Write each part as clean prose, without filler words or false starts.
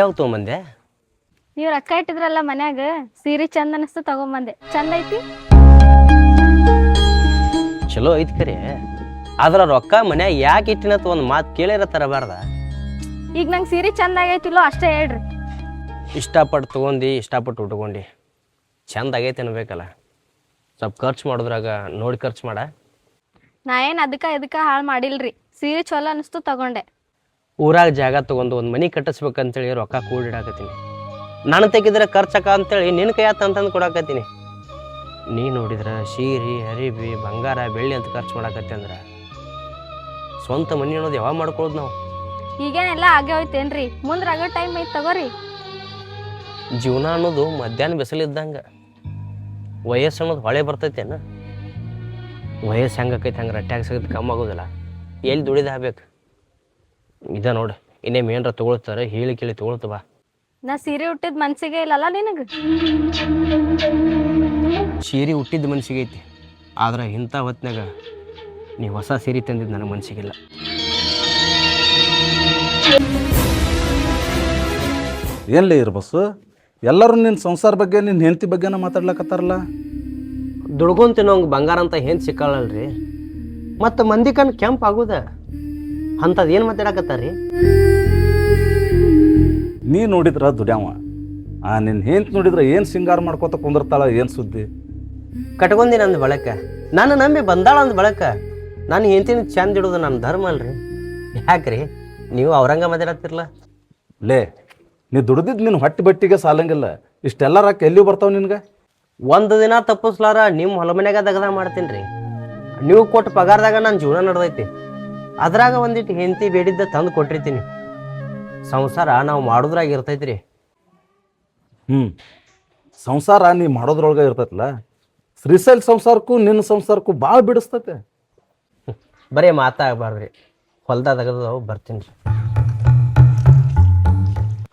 ಇದ್ಯಾವ ತೊಗೊಂಬಂದೆ? ನೀವು ರೊಕ್ಕ ಇಟ್ಟಿದ್ರಲ್ಲ ಮನ್ಯಾಗ ಸೀರೆ ಚಂದ ಅನಿಸ್ತು ತಗೊಂಬಂದೆ. ಚಂದ ಐತಿ? ಚಲೋ ಐತಿ ಕರೆ, ಆದ್ರ ರೊಕ್ಕ ಮನ್ಯಾಗ ಯಾಕೆ ಇಟ್ಟಿನತ್ ಒಂದು ಮಾತು ಕೇಳಿರ ತರಬಾರ್ದ? ಈಗ ನಂಗೆ ಸೀರೆ ಚಂದ ಆಗೈತಿಲ್ಲೋ ಅಷ್ಟೇ ಹೇಳ್ರಿ. ಇಷ್ಟಪಟ್ಟು ತೊಗೊಂಡು ಇಷ್ಟಪಟ್ಟು ಉಟ್ಕೊಂಡು ಚಂದ ಆಗೈತೆ ಅನ್ಬೇಕಲ್ಲ. ಸ್ವಲ್ಪ ಖರ್ಚು ಮಾಡೋದ್ರಾಗ ನೋಡಿ ಖರ್ಚು ಮಾಡ. ನಾ ಏನು ಅದಕ್ಕೆ ಹಾಳು ಮಾಡಿಲ್ರಿ. ಸೀರೆ ಚಲೋ ಅನಿಸ್ತು ತಗೊಂಡೆ. ಊರಾಗ ಜಾಗ ತೊಗೊಂಡು ಒಂದು ಮನೆ ಕಟ್ಟಿಸ್ಬೇಕಂತೇಳಿ ರೊಕ್ಕ ಕೂಡಿಡಾಕತ್ತೀನಿ. ನಾನು ತೆಗಿದ್ರೆ ಖರ್ಚಕ್ಕ ಅಂತೇಳಿ ನಿನ್ನ ಕೈ ಅಂತಂದು ಕೊಡಾಕತ್ತೀನಿ. ನೀ ನೋಡಿದ್ರೆ ಸೀರೆ ಅರಿಬಿ ಬಂಗಾರ ಬೆಳ್ಳಿ ಅಂತ ಖರ್ಚು ಮಾಡಾಕತ್ತಿ ಅಂದ್ರೆ ಸ್ವಂತ ಮನೆ ಅನ್ನೋದು ಯಾವಾಗ ಮಾಡ್ಕೊಳ್ಳೋದು ನಾವು? ಈಗೇನೆಲ್ಲ ಆಗೇ ಹೋಯ್ತೇನ್ರಿ? ಮುಂದೆ ರಗೋ ಟೈಮ್ ಐತೆ ತಗೋರಿ. ಜೀವನ ಅನ್ನೋದು ಮಧ್ಯಾಹ್ನ ಬಿಸಿಲಿದ್ದಂಗೆ, ವಯಸ್ಸು ಅನ್ನೋದು ಹೊಳೆ ಬರ್ತೈತೇನು? ವಯಸ್ಸು ಹೆಂಗಕ್ಕೈತೆ ಹಂಗೆ ರಟ್ಟ್ಯಾಗ ಸಿಗತ್ತೆ ಕಮ್ಮಿ ಆಗೋದಿಲ್ಲ. ಎಲ್ಲಿ ದುಡಿದು ಹಾಕ್ಬೇಕು? ಇದ ನೋಡಿ, ಇನ್ನೇ ಮೇನ್ರ ತೊಗೊಳ್ತಾರೆ, ಹೇಳಿ ಕೇಳಿ ತೊಗೊಳ್ತವ. ನಾ ಸೀರೆ ಹುಟ್ಟಿದ ಮನ್ಸಿಗೆ ಇಲ್ಲಲ್ಲ ನಿನಗೆ? ಸೀರೆ ಹುಟ್ಟಿದ ಮನ್ಸಿಗೆ ಐತಿ, ಆದ್ರೆ ಇಂಥ ಹೊತ್ನಾಗ ನೀವು ಹೊಸ ಸೀರೆ ತಂದಿದ್ದು ನನಗೆ ಮನ್ಸಿಗಿಲ್ಲ. ಏನ್ಲೇ ಇರ್ಬಸ್ಸು, ಎಲ್ಲರೂ ನಿನ್ನ ಸಂಸಾರ ಬಗ್ಗೆ ನಿನ್ನ ಹೆಂಡತಿ ಬಗ್ಗೆನ ಮಾತಾಡ್ಲಕತ್ತಾರಲ್ಲ? ದುಡ್ಕೊಂಡ್ ತಿನ್ನೋಂಗೆ ಬಂಗಾರ ಅಂತ ಏನು ಸಿಕ್ಕಲ್ಲಲ್ರಿ, ಮತ್ತು ಮಂದಿ ಕಣ್ಣು ಕೆಂಪು ಆಗೋದ ಅಂಥದ್ದು ಏನು ಮಾತಾಡಕತ್ತಾರ್ರಿ? ನೀ ನೋಡಿದ್ರ ದುಡ್ಯಾವ, ನಿನ್ನ ಹೆಂಡತಿ ನೋಡಿದ್ರೆ ಏನು ಸಿಂಗಾರ ಮಾಡ್ಕೋತ ಕುಂದಿರ್ತಾಳ, ಏನು ಸುದ್ದಿ? ಕಟ್ಕೊಂದಿನ ಅಂದ ಬಳಕ, ನಾನು ನಂಬಿ ಬಂದಾಳ ಅಂದ ಬಳಕ ನಾನು ಹೆಂಡ್ತಿನ ಚಂದ ಇಡೋದು ನನ್ನ ಧರ್ಮ ಅಲ್ರಿ. ಯಾಕ್ರಿ ನೀವು ಅವ್ರಂಗ ಮಾತಾಡತ್ತಿರಲ್ಲ? ಲೇ, ನೀ ದುಡ್ದಿದ್ದು ನಿನ್ನ ಹೊಟ್ಟೆ ಬಟ್ಟಿಗೆ ಸಾಲಂಗಿಲ್ಲ. ಇಷ್ಟೆಲ್ಲ ರೊಕ್ಕ ಎಲ್ಲಿ ಬರ್ತಾವ ನಿನ್ಗೆ? ಒಂದು ದಿನ ತಪ್ಪಿಸ್ಲಾರ ನಿಮ್ಮ ಹೊಲ ಮನ್ಯಾಗ ದಗದ ಮಾಡ್ತೀನಿ ರೀ. ನೀವು ಕೊಟ್ಟು ಪಗಾರದಾಗ ನನ್ನ ಜೀವನ ನಡೆದೈತಿ. ಅದ್ರಾಗ ಒಂದಿಟ್ಟು ಹೆಂಡತಿ ಬೇಡಿದ್ದ ತಂದು ಕೊಟ್ಟಿರ್ತೀನಿ. ಸಂಸಾರ ನಾವು ಮಾಡೋದ್ರಾಗ ಇರ್ತೈತ್ರಿ. ಸಂಸಾರ ನೀ ಮಾಡೋದ್ರೊಳಗೆ ಇರ್ತೈತಲ್ಲ, ಶ್ರೀಶೈಲ್ ಸಂಸಾರಕ್ಕೂ ನಿನ್ನ ಸಂಸಾರಕ್ಕೂ ಭಾಳ ಬಿಡಿಸ್ತೈತೆ. ಬರೀ ಮಾತಾಗಬಾರ್ದ್ರಿ, ಹೊಲ್ದಾಗ ತೆಗೆದು ಬರ್ತೀನಿ ರೀ.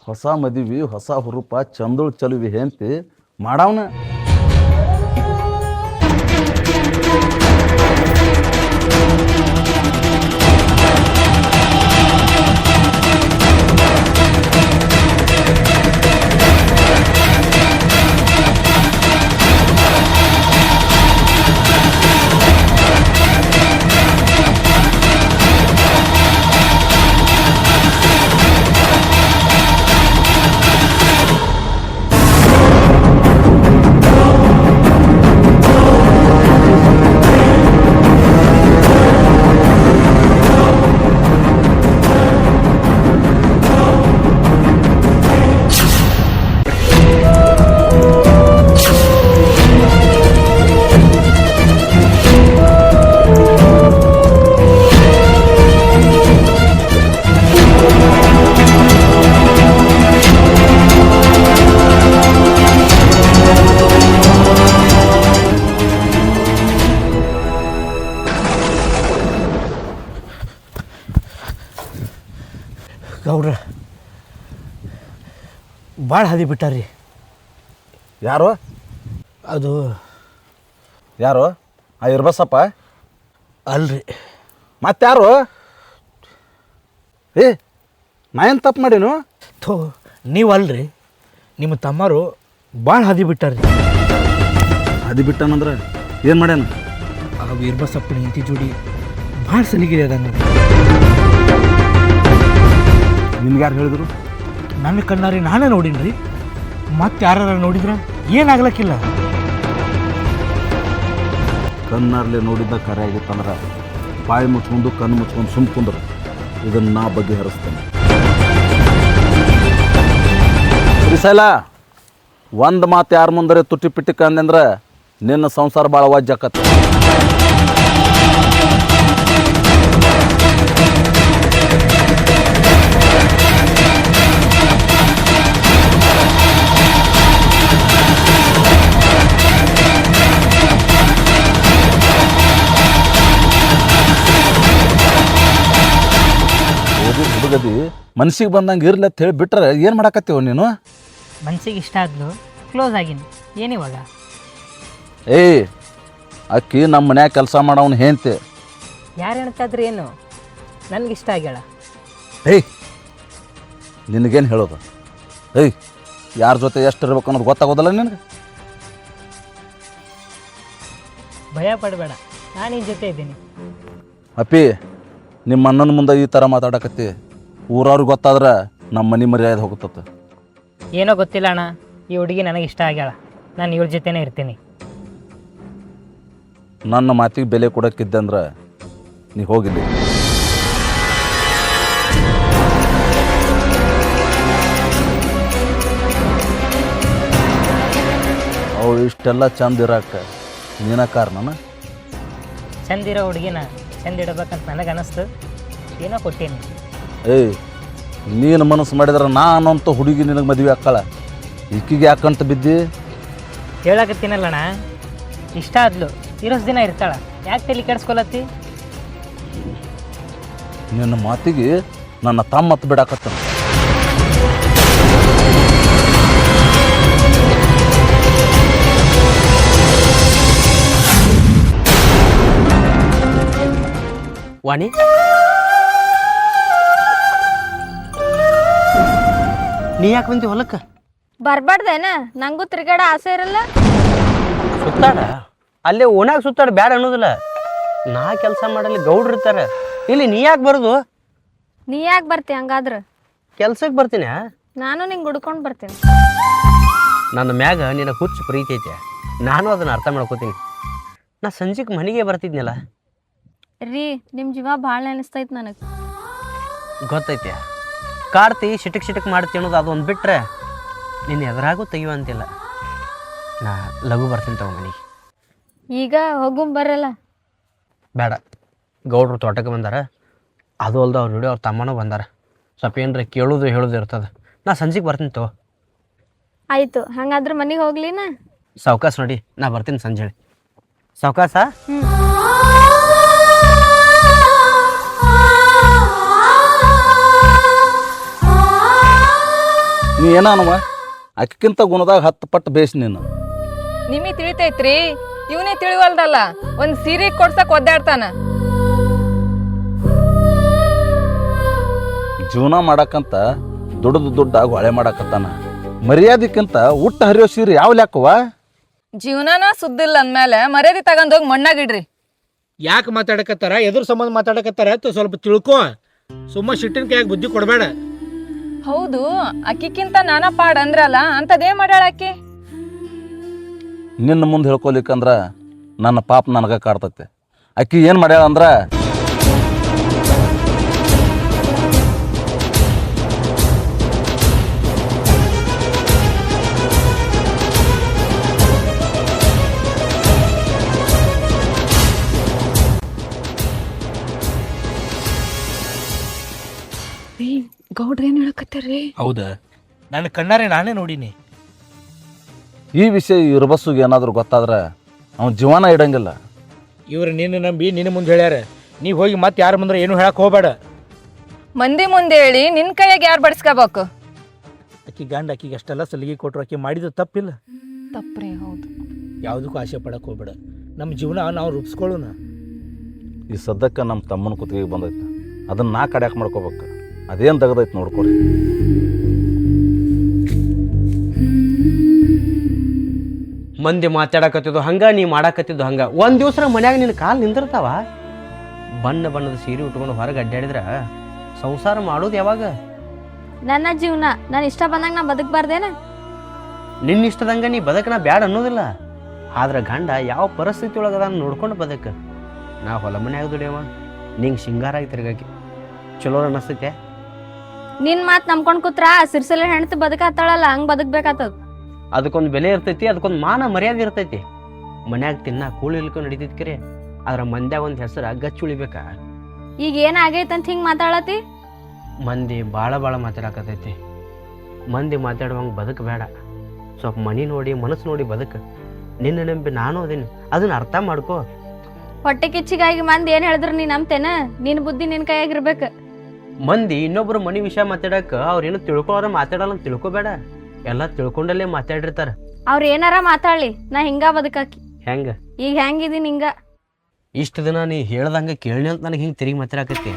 ಹೊಸ ಮದುವೆ, ಹೊಸ ಹುರುಪ, ಚಂದುಳು ಚಲುವಿ ಹೆಂಡತಿ ಮಾಡವನ. ಗೌಡ್ರ ಭಾಳ ಹದಿ ಬಿಟ್ಟಾರ್ರಿ. ಯಾರು ಅದು ಯಾರು? ಆ ಇರ್ಬಸಪ್ಪ ಅಲ್ರಿ. ಮತ್ತಾರು? ನಾ ಏನು ತಪ್ಪು ಮಾಡೀನು? ಥೋ, ನೀವು ಅಲ್ರಿ, ನಿಮ್ಮ ತಮ್ಮರು ಭಾಳ ಹದಿ ಬಿಟ್ಟಾರ್ರಿ. ಅದು ಬಿಟ್ಟನಂದ್ರೆ ಏನು ಮಾಡ್ಯಾನ? ಆ ವೀರಬಸಪ್ಪನ ಹೆಂಡತಿ ಜೋಡಿ ಭಾಳ ಸಲಿಗಿದೆ ಅದಂಗ. ನಿಮ್ಗೆ ಯಾರು ಹೇಳಿದ್ರು? ನನ್ನ ಕಣ್ಣಾರಿ ನಾನೇ ನೋಡೀನಿ. ಮತ್ತೆ ಯಾರು ನೋಡಿದ್ರೆ ಏನಾಗ್ಲಕ್ಕಿಲ್ಲ. ಕಣ್ಣಾರ್ಲೆ ನೋಡಿದ್ದ ಕರೆ ಆಗಿತ್ತಂದ್ರೆ ಬಾಯಿ ಮುಚ್ಕೊಂಡು ಕಣ್ಣು ಮುಚ್ಕೊಂಡು ಸುಮ್ಕೊಂಡ್ರೆ ಇದನ್ನು ನಾ ಬಗೆಹರಿಸ್ತೇನೆ. ಶ್ರೀಶೈಲ, ಒಂದು ಮಾತು ಯಾರ ಮುಂದರೆ ತುಟಿ ಪಿಟ್ಟಿಕ ಅಂದಂದ್ರೆ ನಿನ್ನ ಸಂಸಾರ ಭಾಳ ವಾಜ್ಜಾಕತ್ತ. ಹುಡುಗದಿ ಮನ್ಸಿಗೆ ಬಂದಂಗೆ ಇರ್ಲಿ ಅಂತ ಹೇಳಿ ಬಿಟ್ರೆ ಏನು ಮಾಡಾಕತ್ತೀವ ನೀನು? ಮನ್ಸಿಗೆ ಇಷ್ಟ ಆದ್ಲು, ಕ್ಲೋಸ್ ಆಗಿನಿ. ಏನಿವಾಗ? ಅಕ್ಕಿ ನಮ್ಮ ಮನ್ಯಾಗ ಕೆಲಸ ಮಾಡವನು ಹೆಂಡ್ತಿ. ಯಾರು ಹೇಳ್ತಾದ್ರಿ? ಏನು ನನಗಿಷ್ಟ ಆಗ್ಯಾಳ. ನಿನಗೇನು ಹೇಳೋದು? ಏಯ್ ಯಾರ ಜೊತೆ ಎಷ್ಟು ಇರ್ಬೇಕು ಅನ್ನೋದು ಗೊತ್ತಾಗೋದಲ್ಲ ನಿನಗೆ? ಭಯ ಪಡಬೇಡ, ನಾನು ನಿನ್ನ ಜೊತೆ ಇದ್ದೀನಿ. ಅಪ್ಪಿ, ನಿಮ್ಮ ಅಣ್ಣನ ಮುಂದೆ ಈ ಥರ ಮಾತಾಡಕತ್ತಿ, ಊರವ್ರಿಗೆ ಗೊತ್ತಾದ್ರೆ ನಮ್ಮ ಮನೆ ಮರ್ಯಾದೆ ಹೋಗುತ್ತ. ಏನೋ ಗೊತ್ತಿಲ್ಲ ಅಣ್ಣ, ಈ ಹುಡುಗಿ ನನಗೆ ಇಷ್ಟ ಆಗ್ಯಾಳ. ನಾನು ಇವ್ರ ಜೊತೆನೇ ಇರ್ತೀನಿ. ನನ್ನ ಮಾತಿಗೆ ಬೆಲೆ ಕೊಡೋಕ್ಕಿದ್ದೆ ಅಂದ್ರೆ ನೀ ಹೋಗಿಲ್ಲ. ಅವಳು ಇಷ್ಟೆಲ್ಲ ಚಂದ ಇರಕ್ಕೆ ನೀನ ಕಾರಣನ? ಚಂದಿರೋ ಹುಡುಗಿನ ಚಂದ ಇಡಬೇಕಂತ ನನಗೆ ಅನ್ನಿಸ್ತು, ಏನೋ ಕೊಟ್ಟೀನಿ. ಏಯ್, ನೀನು ಮನಸ್ಸು ಮಾಡಿದ್ರೆ ನಾನಂತೂ ಹುಡುಗಿ ನಿನಗೆ ಮದುವೆ ಹಾಕಳ, ಈಕಿಗೆ ಯಾಕಂತ ಬಿದ್ದಿ? ಹೇಳಕತ್ತೀನಲ್ಲಣ್ಣ, ಇಷ್ಟ ಆದ್ಲು, ಇರೋಷ್ಟು ದಿನ ಇರ್ತಾಳ, ಯಾಕೆ ತಲೆ ಕೆಡಿಸ್ಕೊಲತ್ತಿ? ನಿನ್ನ ಮಾತಿಗೆ ನನ್ನ ತಮ್ಮತ್ತು ಬಿಡಾಕತ್ತ. ವಾಣಿ, ನೀ ಯಾಕೆ ಬಂದಿ ಹೊಲಕ್ಕೆ? ಬರ್ಬಾರ್ದೇನ? ನಂಗೂ ತಿರ್ಗಾಡ ಆಸೆ ಇರಲ್ಲ. ಸುತ್ತಾಡ ಅಲ್ಲೇ ಓನಾಗ ಸುತ್ತಾಡ ಬ್ಯಾಡ ಅನ್ನೋದಿಲ್ಲ. ನಾ ಕೆಲಸ ಮಾಡಲಿ ಗೌಡ್ರು ಇರ್ತಾರೆ, ಇಲ್ಲಿ ನೀ ಯಾಕೆ ಬರೋದು? ನೀ ಯಾಕೆ ಬರ್ತಿ ಹಂಗಾದ್ರ? ಕೆಲ್ಸಕ್ಕೆ ಬರ್ತೀನಿ. ನಾನು ನಿಂಗೆ ಹುಡ್ಕೊಂಡು ಬರ್ತೀನಿ. ನನ್ನ ಮ್ಯಾಗ ನಿನ್ನ ಹುಚ್ಚು ಪ್ರೀತಿ ಐತೆ, ನಾನು ಅದನ್ನು ಅರ್ಥ ಮಾಡ್ಕೋತೀನಿ. ನಾ ಸಂಜೆಗೆ ಮನೆಗೆ ಬರ್ತಿದ್ನಲ್ಲ. ರೀ, ನಿಮ್ಮ ಜೀವ ಭಾಳ ನೆನೆಸ್ತೈತೆ ನನಗೆ. ಗೊತ್ತೈತೆ, ಕಾರ್ತಿ ಶಿಟಕ್ ಮಾಡ್ತಿ ಅನ್ನೋದು ಅದೊಂದು ಬಿಟ್ರೆ ನಿನ್ನ ಎದುರಾಗೂ ತೆಗಿಯುವಂತಿಲ್ಲ. ನಾ ಲಘು ಬರ್ತೀನಿ ತಗೋ ಮನೆಗೆ. ಈಗ ಹೋಗು ಬರಲ್ಲ. ಬೇಡ, ಗೌಡ್ರು ತೋಟಕ್ಕೆ ಬಂದಾರ, ಅದು ಅಲ್ದ ಅವ್ರ ವಿಡಿಯೋ ಅವ್ರ ತಮ್ಮನೂ ಬಂದಾರ. ಸ್ವಲ್ಪ ಏನ್ರ ಕೇಳೋದು ಹೇಳೋದು ಇರ್ತದೆ. ನಾ ಸಂಜೆಗೆ ಬರ್ತೀನಿ ತಗೋ. ಆಯಿತು, ಹಂಗಾದ್ರೆ ಮನೆಗೆ ಹೋಗ್ಲಿನ? ಸಾವ್ಕಾಸ ನೋಡಿ, ನಾ ಬರ್ತೀನಿ ಸಂಜೆ ಹೇಳಿ. ಸಾವ್ಕಾಸ. ನೀ ಏನವ ಅಕ್ಕಿಂತ ಗುಣದಾಗ 10 ಪಟ್ಟು ಬೇಸ್ ನೀನು. ನಿಮಿ ತಿಳಿತೈತ್ರಿ, ಇವನೇ ತಿಳಿವಲ್ದಲ್ಲ. ಒಂದ್ ಸೀರೆ ಕೊಡ್ಸಕ್ ಒದ್ದಾಡ್ತಾನ. ಜೀವನ ಮಾಡಕ್ಕಂತ ದುಡ್ಡು ಹೊಳೆ ಮಾಡಕತ್ತಾನ. ಮರ್ಯಾದಕ್ಕಿಂತ ಊಟ ಹರಿಯೋ ಸೀರೆ ಯಾವ ಲೆಕ್ಕವ? ಜೀವನಾನ ಸುದ್ದಿಲ್ಲ ಅಂದ್ಮೇಲೆ ಮರ್ಯಾದೆ ತಗೊಂಡೋಗಿ ಮಣ್ಣಾಗಿಡ್ರಿ. ಯಾಕೆ ಮಾತಾಡಕತ್ತಾರ, ಎದುರು ಸಂಬಂಧ ಮಾತಾಡಕತ್ತಾರ ಅಂತ ಸ್ವಲ್ಪ ತಿಳ್ಕೊ. ಸುಮ್ಮ ಸಿಟ್ಟಿನ ಕೈಯಾಗ ಬುದ್ಧಿ ಕೊಡಬೇಡ. ಹೌದು, ಅಕ್ಕಿಕ್ಕಿಂತ ನಾನಾ ಪಾಡ್ ಅಂದ್ರಲ್ಲ, ಅಂತದೇ ಮಾಡ್ಯಾಳ ಅಕ್ಕಿ. ನಿನ್ನ ಮುಂದೆ ಹೇಳ್ಕೊಲಿಕ್ಕಂದ್ರ ನನ್ನ ಪಾಪ ನನಗೆ ಕಾಡ್ತೈತೆ. ಅಕ್ಕಿ ಏನು ಮಾಡ್ಯಾಳ ಅಂದ್ರ, ಗೌಡ್ರ ಏನ್ ಹೇಳಕತ್ತಾರ್ರಿ? ಹೌದಾ? ನನ್ನ ಕಣ್ಣಾರೆ ನಾನೇ ನೋಡೀನಿ. ಈ ವಿಷಯ ಇರ್ಬಸ್ಸುಗೆ ಏನಾದರೂ ಗೊತ್ತಾದ್ರೆ ಅವನ ಜೀವನ ಇಡಂಗಿಲ್ಲ. ಇವ್ರು ನಿನ್ನ ನಂಬಿ ನಿನ್ನ ಮುಂದೆ ಹೇಳ್ಯಾರ, ನೀ ಹೋಗಿ ಮತ್ತೆ ಯಾರ ಮುಂದೆ ಏನು ಹೇಳಕ್ಕೆ ಹೋಗಬೇಡ. ಮಂದಿ ಮುಂದೆ ಹೇಳಿ ನಿನ್ ಕೈಯಾಗ ಯಾರು ಬಡಿಸ್ಕೋಬೇಕು? ಅಕ್ಕಿ ಗಂಡ ಅಕ್ಕಿಗೆ ಅಷ್ಟೆಲ್ಲ ಸಲಿಗೆ ಕೊಟ್ಟರು, ಅಕ್ಕಿ ಮಾಡಿದ್ದು ತಪ್ಪಿಲ್ಲ. ತಪ್ಪ್ರಿ, ಹೌದು. ಯಾವುದಕ್ಕೂ ಆಸೆ ಪಡಕ್ಕೆ ಹೋಗ್ಬೇಡ. ನಮ್ಮ ಜೀವನ ನಾವು ರೂಪಿಸ್ಕೊಳ್ಳೋಣ. ಈ ಸದ್ಯಕ್ಕೆ ನಮ್ಮ ತಮ್ಮನ ಕುತ್ತಿಗೆ ಬಂದೈತೆ, ಅದನ್ನು ನಾ ಕಡ್ಯಾಕೆ ಮಾಡ್ಕೋಬೇಕು. ಅದೇನು ತೆಗ್ದೈತೆ ನೋಡ್ಕೊರಿ. ಮಂದಿ ಮಾತಾಡಕತ್ತಿದ್ದು ಹಂಗ, ನೀ ಮಾಡಾಕತ್ತಿದ್ದು ಹಂಗ. ಒಂದು ದಿವಸ ಮನ್ಯಾಗ ನಿನ್ನ ಕಾಲು ನಿಂದಿರ್ತಾವ. ಬಣ್ಣ ಬಣ್ಣದ ಸೀರೆ ಉಟ್ಕೊಂಡು ಹೊರಗೆ ಅಡ್ಡಾಡಿದ್ರೆ ಸಂಸಾರ ಮಾಡೋದು ಯಾವಾಗ? ನನ್ನ ಜೀವನ ನಾನು ಇಷ್ಟ ಬಂದಂಗ ನಾ ಬದುಕಬಾರ್ದೇನ? ನಿನ್ನ ಇಷ್ಟದಂಗ ನೀ ಬದುಕನ ಬ್ಯಾಡ ಅನ್ನೋದಿಲ್ಲ. ಆದ್ರೆ ಗಂಡ ಯಾವ ಪರಿಸ್ಥಿತಿ ಒಳಗೆ ಅದನ್ನು ನೋಡ್ಕೊಂಡು ಬದುಕ. ನಾ ಹೊಲ ಮನ್ಯಾಗ ದುಡಿಯವ, ನಿಂಗೆ ಸಿಂಗಾರಾಗಿ ತಿರ್ಗಾಕಿ ಚಲೋ ಅನ್ನಿಸ್ತೈತೆ. ನಿನ್ ಮಾತು ನಂಬ್ಕೊಂಡು ಕೂತ್ರ ಸಿರ್ಸಲ ಹೆಣ್ತಿ ಬದುಕಾತಾಳಲ್ಲ, ಹಂಗೆ ಬದುಕಬೇಕಾತದ. ಅದಕ್ಕೊಂದು ಬೆಲೆ ಇರ್ತೈತಿ, ಅದಕ್ಕೊಂದು ಮಾನ ಮರ್ಯಾದೆ ಇರ್ತೈತಿ. ಮನ್ಯಾಗ ತಿನ್ನ ಕೂಳಿ ಇಲ್ಕೊಂಡು ನಡೀತೈತಿ ಕರೆ, ಆದ್ರೆ ಮಂದ್ಯಾಗ ಒಂದು ಹೆಸರು ಗಚ್ಚ ಉಳಿಬೇಕಾ? ಈಗ ಏನಾಗೈತೆ ಅಂತ ಹಿಂಗೆ ಮಾತಾಡತಿ? ಮಂದಿ ಭಾಳ ಮಾತಾಡಕತೈತಿ. ಮಂದಿ ಮಾತಾಡುವಂಗೆ ಬದುಕು ಬೇಡ. ಸ್ವಲ್ಪ ಮನಿ ನೋಡಿ ಮನಸ್ಸು ನೋಡಿ ಬದುಕು. ನಿನ್ನ ನಂಬಿ ನಾನು ಅದೀನಿ, ಅದನ್ನ ಅರ್ಥ ಮಾಡ್ಕೋ. ಹೊಟ್ಟೆ ಕಿಚ್ಚಿಗಾಗಿ ಮಂದಿ ಏನು ಹೇಳಿದ್ರು ನೀ ನಂಬ್ತೇನ? ನಿನ್ನ ಬುದ್ಧಿ ನಿನ್ನ ಕೈಯಾಗಿರ್ಬೇಕು. ಮಂದಿ ಇನ್ನೊಬ್ರು ಮನಿ ವಿಷಯ ಮಾತಾಡಕ ಅವ್ರೇನು ತಿಳ್ಕೊಳ್ಳೋರ ಮಾತಾಡಲ್ಲ ಅಂತ ತಿಳ್ಕೊಬೇಡ. ಎಲ್ಲ ತಿಳ್ಕೊಂಡಲ್ಲೇ ಮಾತಾಡಿರ್ತಾರ. ಅವ್ರು ಏನಾರ ಮಾತಾಡ್ಲಿ, ನಾ ಹಿಂಗ ಬದುಕಾಕಿ. ಹೆಂಗ ಈಗ ಹೆಂಗಿದೀನಿ ಹಿಂಗ. ಇಷ್ಟು ದಿನ ನೀ ಹೇಳ್ದಂಗೆ ಕೇಳಿ ಅಂತ ನನಗೆ ಹಿಂಗೆ ತಿರುಗಿ ಮಾತಾಡಕತ್ತಿ.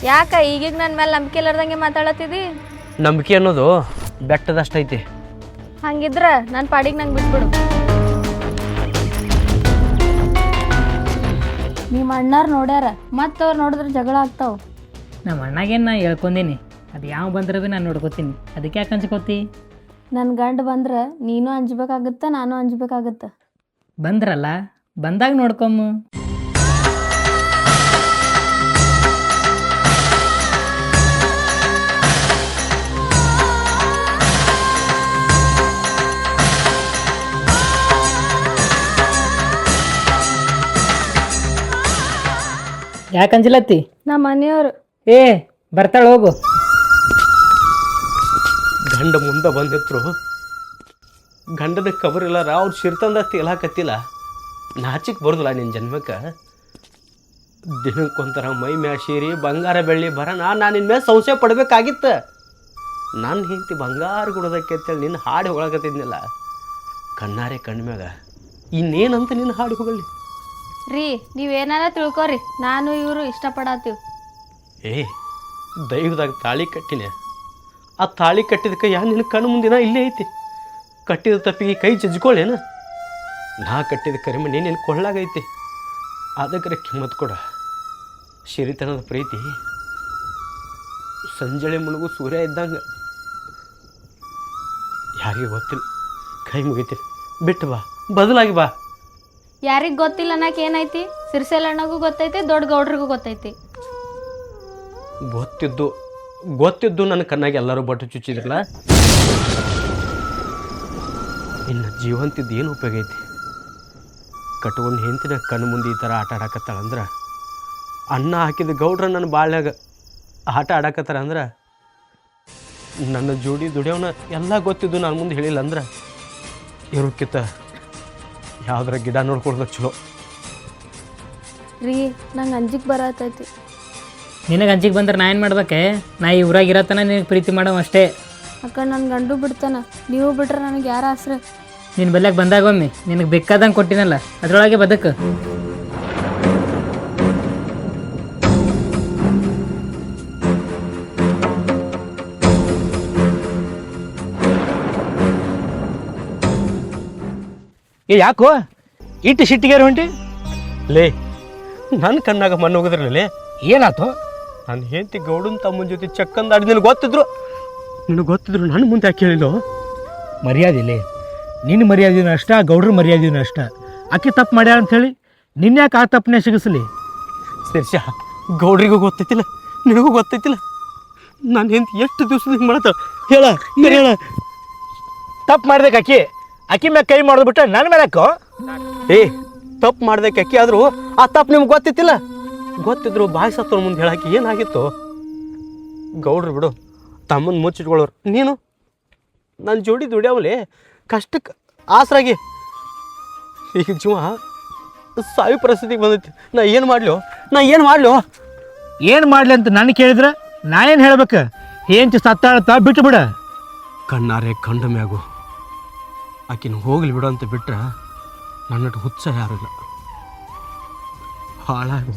ಯಾಕ ಈಗೀಗ ನನ್ನ ಮೇಲೆ ನಂಬಿಕೆ ಇಲ್ಲಾರ್ದಂಗೆ ಮಾತಾಡತ್ತಿದಿ? ನಂಬಿಕೆ ಅನ್ನೋದು ಬೆಟ್ಟದಷ್ಟೈತಿ. ಹಂಗಿದ್ರ ನನ್ನ ಪಾಡಿಗೆ ನಂಗೆ ಬಿಟ್ಬಿಡು. ನಿಮ್ಮ ಅಣ್ಣಾರು ನೋಡ್ಯಾರ ಮತ್ತೆ ಅವ್ರು ನೋಡಿದ್ರೆ ಜಗಳ ಆಗ್ತಾವ. ನಮ್ಮ ಅಣ್ಣಗೇನು ನಾ ಹೇಳ್ಕೊಂಡೀನಿ, ಅದು ಯಾವ ಬಂದ್ರೆ ಭೀ ನಾನು ನೋಡ್ಕೋತೀನಿ, ಅದಕ್ಕೆ ಯಾಕೆ ಹಂಚ್ಕೋತಿ? ನನ್ನ ಗಂಡ ಬಂದ್ರೆ ನೀನು ಅಂಜ್ಬೇಕಾಗತ್ತ, ನಾನು ಅಂಜ್ಬೇಕಾಗತ್ತ. ಬಂದ್ರಲ್ಲ, ಬಂದಾಗ ನೋಡ್ಕೊಮ್ಮ. ಯಾಕೆ ಅಂಜಲತ್ತಿ? ನಮ್ಮ ಮನೆಯವರು ಏ ಬರ್ತಾಳೆ ಹೋಗು. ಗಂಡ ಮುಂದೆ ಬಂದಿದ್ರು ಗಂಡದ ಕಬರಿಲ್ಲಾರ ಅವ್ರು ಶಿರ್ತಂದ ತೇಲಾಕತ್ತಿಲ್ಲ. ನಾಚಿಕ್ ಬರೋದಿಲ್ಲ ನಿನ್ನ ಜನ್ಮಕ್ಕೆ. ದಿನಕ್ಕೊಂಥರ ಮೈ ಮ್ಯಾ ಸೀರೆ ಬಂಗಾರ ಬೆಳ್ಳಿ ಬರೋಣ ನಾನು ನಿನ್ನ ಮೇಲೆ ಸಂಶಯ ಪಡ್ಬೇಕಾಗಿತ್ತು. ನನ್ನ ಹೆಂಡತಿ ಬಂಗಾರ ಗುಡದಕ್ಕೆ ಅಂತೇಳಿ ನಿನ್ನ ಹಾಡು ಹೊಳಕತ್ತಿದ್ನಿಲ್ಲ. ಕಣ್ಣಾರೆ ಕಣ್ಮ್ಯಾಗ ಇನ್ನೇನಂತ ನಿನ್ನ ಹಾಡು ಹೊಗಳಿ ರೀ. ನೀವೇನಾರ ತಿಳ್ಕೊರಿ, ನಾನು ಇವರು ಇಷ್ಟಪಡತ್ತೀವಿ. ಏ ದೈವದಾಗ ತಾಳಿ ಕಟ್ಟಿನ, ಆ ತಾಳಿ ಕಟ್ಟಿದ ಕೈ ನಿನ್ನ ಕಣ್ಣು ಮುಂದಿನ ಇಲ್ಲೇ ಐತಿ. ಕಟ್ಟಿದ ತಪ್ಪಿಗೆ ಕೈ ಜಜ್ಕೊಳ್ಳೇನ? ನಾ ಕಟ್ಟಿದ ಕರಿಮಣಿ ನಿನ್ನ ಕೊಳ್ಳಾಗೈತಿ. ಅದಕ್ಕೆ ಕಿಮ್ಮತ್ ಕೊಡ. ಶಿರಿತನದ ಪ್ರೀತಿ ಸಂಜಳೆ ಮುಳುಗು ಸೂರ್ಯ ಇದ್ದಂಗೆ. ಯಾರಿಗೆ ಗೊತ್ತಿಲ್ಲ, ಕೈ ಮುಗಿತೀನಿ, ಬಿಟ್ಟು ಬಾ, ಬದಲಾಗಿ ಬಾ. ಯಾರಿಗೆ ಗೊತ್ತಿಲ್ಲ ಅನ್ನಕ್ಕೆ ಏನೈತಿ? ಸಿರ್ಸೆಲ್ ಅಣ್ಣಗೂ ಗೊತ್ತೈತಿ, ದೊಡ್ಡ ಗೌಡ್ರಿಗೂ ಗೊತ್ತೈತಿ. ಗೊತ್ತಿದ್ದು ನನ್ನ ಕಣ್ಣಾಗಿ ಎಲ್ಲರೂ ಬಟ್ಟು ಚುಚ್ಚಿದ್ರಲ್ಲ. ಇನ್ನು ಜೀವಂತಿದ್ದು ಏನು ಉಪಯೋಗ ಐತಿ? ಕಟ್ಕೊಂಡು ಹೆಂತಿನ ಕಣ್ಣು ಮುಂದೆ ಈ ಥರ ಆಟ ಆಡಕತ್ತಾಳಂದ್ರೆ, ಅನ್ನ ಹಾಕಿದ ಗೌಡ್ರ ನನ್ನ ಬಾಳ್ಯಾಗ ಆಟ ಆಡಕತ್ತಾರ ಅಂದ್ರೆ, ನನ್ನ ಜೋಡಿ ದುಡಿಯೋನ ಎಲ್ಲ ಗೊತ್ತಿದ್ದು ನಾನು ಮುಂದೆ ಹೇಳಿಲ್ಲ ಅಂದ್ರೆ ಇರೋಕ್ಕಿಂತ ಯಾವ್ದಾರ ಗಿಡ ನೋಡ್ಕೊಳ್ದ ಚಲೋ. ರೀ ನಂಗೆ ಅಂಜಿಗೆ ಬರತೈತಿ. ನಿನಗೆ ಅಂಜಿಗೆ ಬಂದ್ರೆ ನಾ ಏನು ಮಾಡ್ಬೇಕೆ? ನಾ ಈ ಊರಾಗ ಇರತ್ತನ ನಿನಗೆ ಪ್ರೀತಿ ಮಾಡೋ ಅಷ್ಟೇ. ಅಕ್ಕ ನನ್ನ ಗಂಡು ಬಿಡ್ತಾನ, ನೀವು ಬಿಟ್ರೆ ನನಗೆ ಯಾರ ಆಸರೆ? ನಿನ್ನ ಬೆಲ್ಲಾಗ ಬಂದಾಗ ಒಮ್ಮೆ ನಿನಗೆ ಬೇಕಾದಂಗೆ ಕೊಟ್ಟಿನಲ್ಲ, ಅದರೊಳಗೆ ಬದಕು. ಏ ಯಾಕೋ ಇಟ್ಟು ಸಿಟ್ಟಿಗೆ ಹೊಂಟಿ? ಲೇ ನನ್ನ ಕಣ್ಣಾಗ ಮಣ್ಣು ಹೋಗಿದ್ರಲ್ಲೇ. ಏನಾಯ್ತು? ನನ್ನ ಹೆಂಡತಿ ಗೌಡನ ತಮ್ಮನ ಜೊತೆ ಚಕ್ಕಂದಾಡಿ ನಿನಗೆ ಗೊತ್ತಿದ್ರು ನನ್ನ ಮುಂದೆ ಯಾಕೆ ಹೇಳಿಲ್ಲ? ಮರ್ಯಾದಿಲ್ಲ, ನಿನ್ನ ಮರ್ಯಾದಿನ ಅಷ್ಟ, ಗೌಡ್ರ ಮರ್ಯಾದಿನ ಅಷ್ಟ. ಆಕೆ ತಪ್ಪು ಮಾಡ್ಯಾರ ಅಂಥೇಳಿ ನಿನ್ಯಾಕೆ ಆ ತಪ್ಪನ್ನೇ ಸಿಗಿಸ್ಲಿ? ಸೇರ್ಸ, ಗೌಡ್ರಿಗೂ ಗೊತ್ತೈತಿಲ್ಲ, ನಿನಗೂ ಗೊತ್ತೈತಿಲ್ಲ. ನಾನು ಹೆಂಡತಿ ಎಷ್ಟು ದಿವಸದ ಹಿಂಗೆ ಮಾಡತ್ತ ಹೇಳ ಹೇಳ. ತಪ್ಪು ಮಾಡ್ದಕ್ಕೆ ಆಕಿ ಮ್ಯಾಗ ಕೈ ಮಾಡಿದ್ಬಿಟ್ಟ ನನ್ನ ಮೇಲೆ ಹಾಕೋ. ಏ ತಪ್ಪು ಮಾಡ್ದಕ್ಕೆ ಅಕ್ಕಿ ಆದರೂ ಆ ತಪ್ಪು ನಿಮ್ಗೆ ಗೊತ್ತೈತಿಲ್ಲ. ಗೊತ್ತಿದ್ರು ಬಾಯಿ ಸತ್ತವ್ರ ಮುಂದೆ ಹೇಳಾಕಿ ಏನಾಗಿತ್ತು? ಗೌಡ್ರು ಬಿಡು, ತಮ್ಮನ ಮುಚ್ಚಿಟ್ಕೊಳ್ಳೋರು. ನೀನು ನನ್ನ ಜೋಡಿ ದುಡಿಯಾವಲೆ ಕಷ್ಟಕ್ಕೆ ಆಸರಾಗಿ ಈಗ ಜೀವ ಸಾಯಿ ಪರಿಸ್ಥಿತಿಗೆ ಬಂದೈತಿ. ನಾ ಏನು ಮಾಡ್ಲು? ಏನು ಮಾಡಲಿ ಅಂತ ನಾನು ಕೇಳಿದ್ರೆ ನಾ ಏನು ಹೇಳ್ಬೇಕು? ಏಂಚು ಸತ್ತಾಳತ್ತ ಬಿಟ್ಟು ಬಿಡ. ಕಣ್ಣಾರೆ ಕಂಡ ಮ್ಯಾಗು ಆಕಿನ ಹೋಗ್ಲಿ ಬಿಡು ಅಂತ ಬಿಟ್ರೆ ನನ್ನಟ್ಟು ಹುಚ್ಚ ಯಾರಿಲ್ಲ. ಹಾಳಾಗಿ